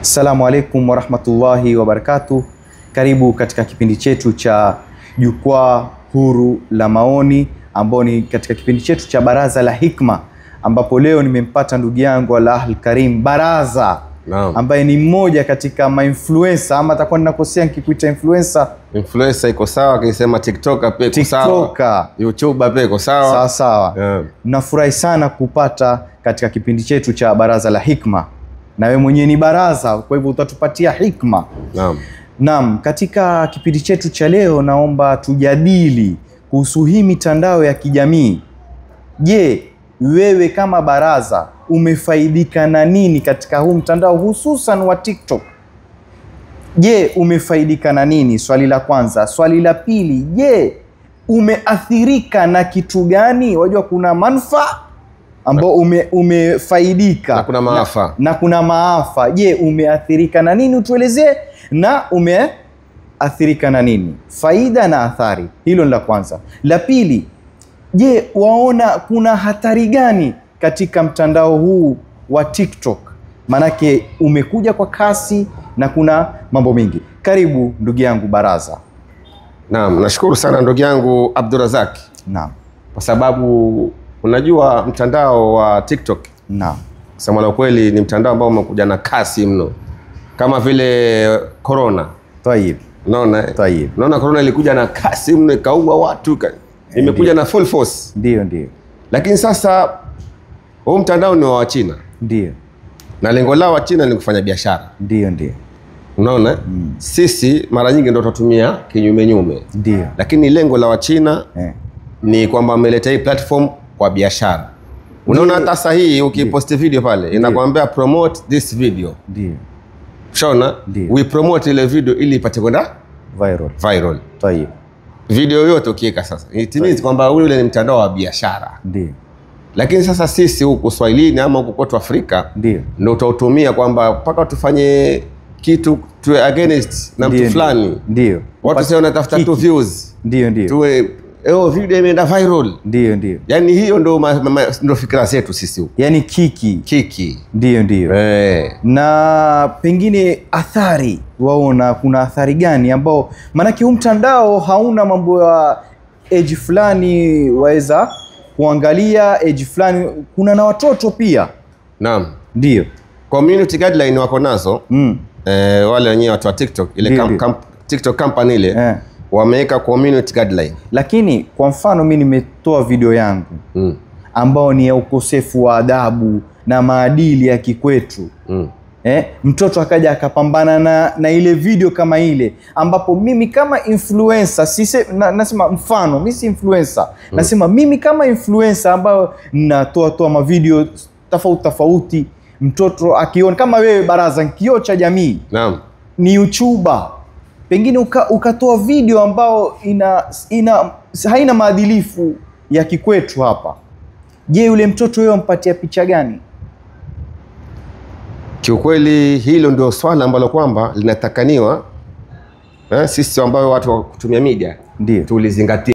Assalamu alaikum warahmatullahi wabarakatuh. Karibu katika kipindi chetu cha Jukwaa Huru la Maoni, ambao ni katika kipindi chetu cha Baraza la Hikma, ambapo leo nimempata ndugu yangu Al Karim Baraza. Naam. Ambaye ni mmoja katika ma-influencer, ama atakuwa ninakosea nikikuita influencer. Influencer iko sawa, kisema TikToker pia iko sawa. YouTuber pia iko sawa. Sawa sawa. Yeah. Nafurahi sana kupata katika kipindi chetu cha Baraza la Hikma. Na wewe mwenyewe ni baraza, kwa hivyo utatupatia hikma. Naam. Naam, katika kipindi chetu cha leo naomba tujadili kuhusu hii mitandao ya kijamii. Je, wewe kama baraza umefaidika na nini katika huu mtandao hususan wa TikTok? Je, umefaidika na nini? Swali la kwanza. Swali la pili, je, umeathirika na kitu gani? Wajua kuna manufaa ambao umefaidika na kuna maafa. Na kuna maafa. Je, umeathirika na nini? Utuelezee. Na umeathirika na nini? Faida na athari. Hilo ni la kwanza. La pili, je, waona kuna hatari gani katika mtandao huu wa TikTok? Manake umekuja kwa kasi na kuna mambo mengi. Karibu ndugu yangu baraza. Naam, nashukuru sana ndugu yangu Abdurazak. Naam. Kwa sababu unajua mtandao wa TikTok, naam, kusema la kweli ni mtandao ambao umekuja na kasi mno. Kama vile corona. Tayib. Unaona? Tayib. Unaona corona ilikuja na kasi mno, ikaua watu, imekuja na full force. Ndio. Lakini sasa huu mtandao ni wa China. Ndio. Na lengo lao wa China ni kufanya biashara. Ndio. Unaona? Sisi mara nyingi ndio tutatumia kinyume nyume. Ndio. Lakini lengo la wa China ni kwamba ameleta hii platform kwa biashara. Unaona hata sasa hii ukipost video pale inakwambia promote this video. Ndio. Shona, we promote ile video ili ipate kwenda viral. Tayeb. Video yote ukiweka sasa, it means kwamba ule ni mtandao wa biashara. Ndio. Lakini sasa sisi huku Swahilini ama huku kwetu Afrika ndio utautumia kwamba mpaka tufanye kitu tuwe against na mtu fulani. Ndio. Watu sasa wanatafuta tu views. Ndio. Tuwe video imeenda viral. Ndio. Yaani hiyo ndio fikra zetu sisi huku. Yaani kiki. Ndio. Na pengine athari, waona kuna athari gani ambao, manake huu mtandao hauna mambo ya age fulani waweza kuangalia, age fulani, kuna na watoto pia. Naam. Ndio. Community guideline wako nazo. Wale wenyewe watu wa TikTok ile TikTok company ile wameweka community guideline. Lakini kwa mfano mimi nimetoa video yangu ambao ni ya ukosefu wa adabu na maadili ya kikwetu. Mtoto akaja akapambana na ile video kama ile, ambapo mimi kama influencer nasema mfano mimi si influencer, nasema mimi kama influencer ambao natoa mavideo tofauti, mtoto akiona kama wewe baraza kioo cha jamii. Naam. Ni YouTuber, pengine ukatoa video ambao haina maadilifu ya kikwetu hapa. Je, yule mtoto wewe umpatia picha gani? Kiukweli hilo ndio swala ambalo kwamba linatakaniwa sisi ambao watu wa kutumia media tulizingatia.